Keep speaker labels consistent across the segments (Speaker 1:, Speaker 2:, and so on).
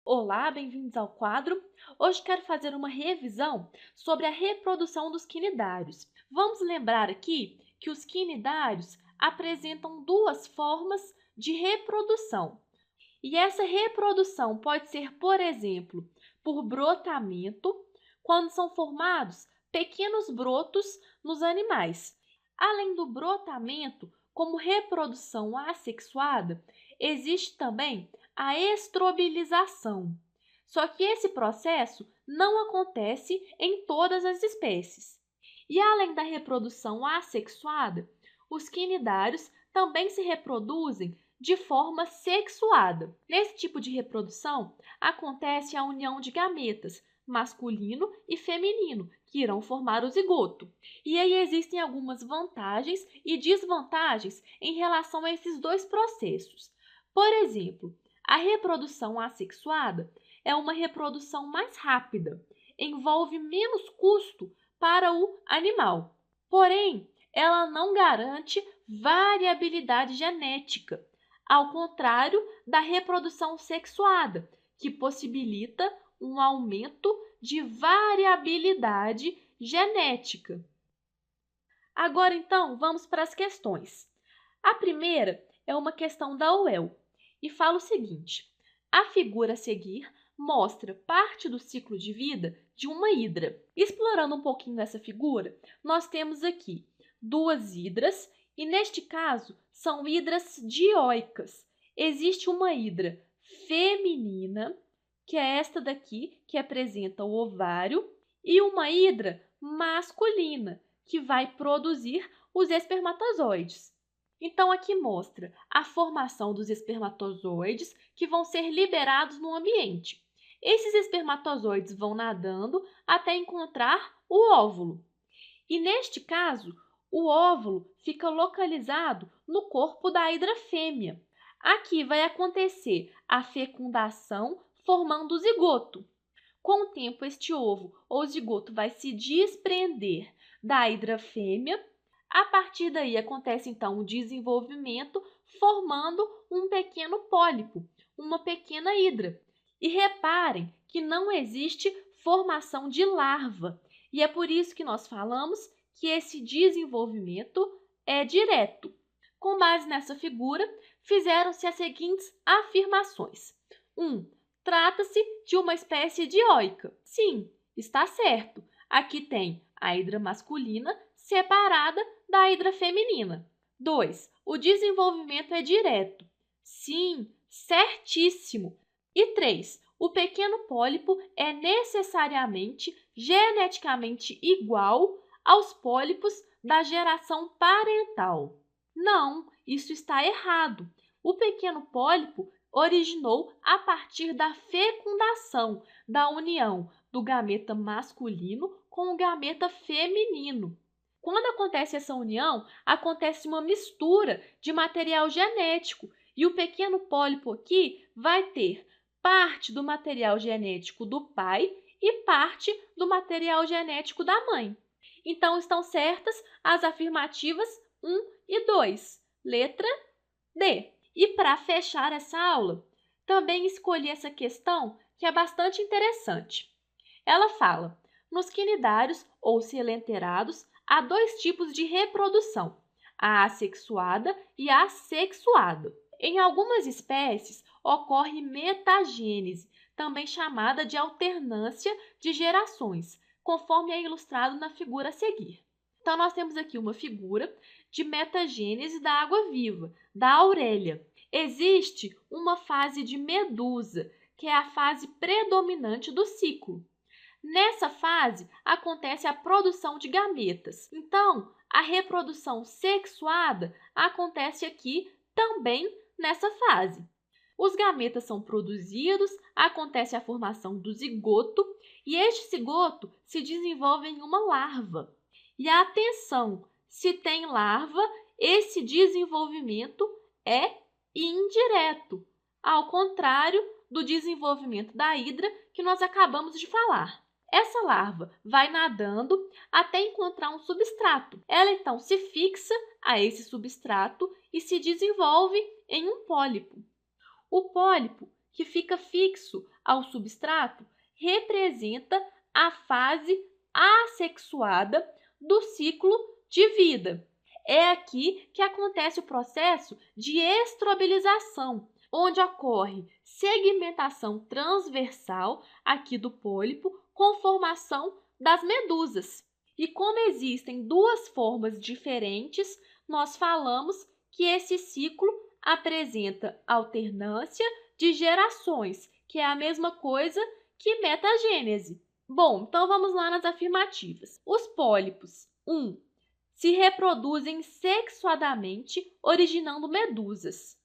Speaker 1: Olá, bem-vindos ao quadro. Hoje quero fazer uma revisão sobre a reprodução dos quinidários. Vamos lembrar aqui que os quinidários apresentam duas formas de reprodução. E essa reprodução pode ser, por exemplo, por brotamento, quando são formados pequenos brotos nos animais. Além do brotamento, como reprodução assexuada, existe também a estrobilização. Só que esse processo não acontece em todas as espécies. E além da reprodução assexuada, os quinidários também se reproduzem de forma sexuada. Nesse tipo de reprodução, acontece a união de gametas, masculino e feminino, que irão formar o zigoto. E aí existem algumas vantagens e desvantagens em relação a esses dois processos. Por exemplo, a reprodução assexuada é uma reprodução mais rápida, envolve menos custo para o animal. Porém, ela não garante variabilidade genética, ao contrário da reprodução sexuada, que possibilita um aumento de variabilidade genética. Agora, então, vamos para as questões. A primeira é uma questão da UEL e fala o seguinte: a figura a seguir mostra parte do ciclo de vida de uma hidra. Explorando um pouquinho essa figura, nós temos aqui duas hidras e, neste caso, são hidras dioicas. Existe uma hidra feminina, que é esta daqui, que apresenta o ovário, e uma hidra masculina, que vai produzir os espermatozoides. Então, aqui mostra a formação dos espermatozoides que vão ser liberados no ambiente. Esses espermatozoides vão nadando até encontrar o óvulo. E, neste caso, o óvulo fica localizado no corpo da hidra fêmea. Aqui vai acontecer a fecundação formando o zigoto. Com o tempo, este ovo ou zigoto vai se desprender da hidra fêmea. A partir daí acontece então o desenvolvimento, formando um pequeno pólipo, uma pequena hidra. E reparem que não existe formação de larva, e é por isso que nós falamos que esse desenvolvimento é direto. Com base nessa figura, fizeram-se as seguintes afirmações. 1. Trata-se de uma espécie dioica. Sim, está certo. Aqui tem a hidra masculina separada da hidra feminina. 2. O desenvolvimento é direto. Sim, certíssimo. E 3. O pequeno pólipo é necessariamente geneticamente igual aos pólipos da geração parental. Não, isso está errado. O pequeno pólipo originou a partir da fecundação, da união do gameta masculino com o gameta feminino. Quando acontece essa união, acontece uma mistura de material genético e o pequeno pólipo aqui vai ter parte do material genético do pai e parte do material genético da mãe. Então, estão certas as afirmativas 1 e 2. Letra D. E para fechar essa aula, também escolhi essa questão que é bastante interessante. Ela fala: nos quinidários ou coelenterados há dois tipos de reprodução, a assexuada e a sexuada. Em algumas espécies ocorre metagênese, também chamada de alternância de gerações, conforme é ilustrado na figura a seguir. Então, nós temos aqui uma figura de metagênese da água-viva, da aurélia. Existe uma fase de medusa, que é a fase predominante do ciclo. Nessa fase, acontece a produção de gametas. Então, a reprodução sexuada acontece aqui também nessa fase. Os gametas são produzidos, acontece a formação do zigoto e este zigoto se desenvolve em uma larva. E atenção, se tem larva, esse desenvolvimento é indireto, ao contrário do desenvolvimento da hidra que nós acabamos de falar. Essa larva vai nadando até encontrar um substrato. Ela então se fixa a esse substrato e se desenvolve em um pólipo. O pólipo que fica fixo ao substrato, representa a fase assexuada do ciclo de vida. É aqui que acontece o processo de estrobilização, onde ocorre segmentação transversal aqui do pólipo com formação das medusas. E como existem duas formas diferentes, nós falamos que esse ciclo apresenta alternância de gerações, que é a mesma coisa que metagênese. Bom, então vamos lá nas afirmativas. Os pólipos, 1. Se reproduzem sexuadamente, originando medusas.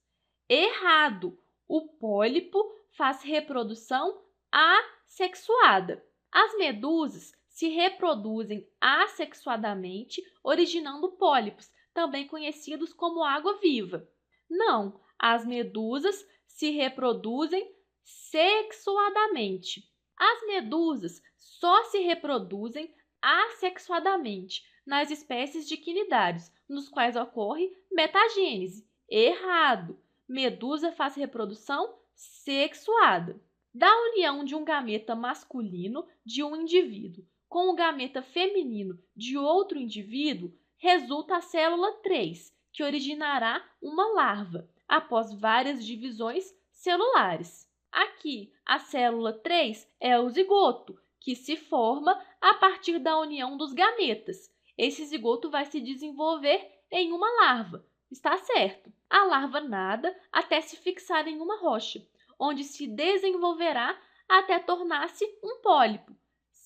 Speaker 1: Errado! O pólipo faz reprodução assexuada. As medusas se reproduzem assexuadamente, originando pólipos, também conhecidos como água-viva. Não, as medusas se reproduzem sexuadamente. As medusas só se reproduzem assexuadamente nas espécies de quinidários, nos quais ocorre metagênese. Errado! Medusa faz reprodução sexuada. Da união de um gameta masculino de um indivíduo com o gameta feminino de outro indivíduo, resulta a célula 3, que originará uma larva, após várias divisões celulares. Aqui, a célula 3 é o zigoto, que se forma a partir da união dos gametas. Esse zigoto vai se desenvolver em uma larva. Está certo. A larva nada até se fixar em uma rocha, onde se desenvolverá até tornar-se um pólipo.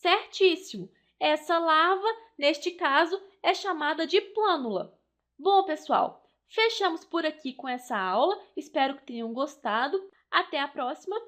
Speaker 1: Certíssimo! Essa larva, neste caso, é chamada de plânula. Bom, pessoal, fechamos por aqui com essa aula. Espero que tenham gostado. Até a próxima!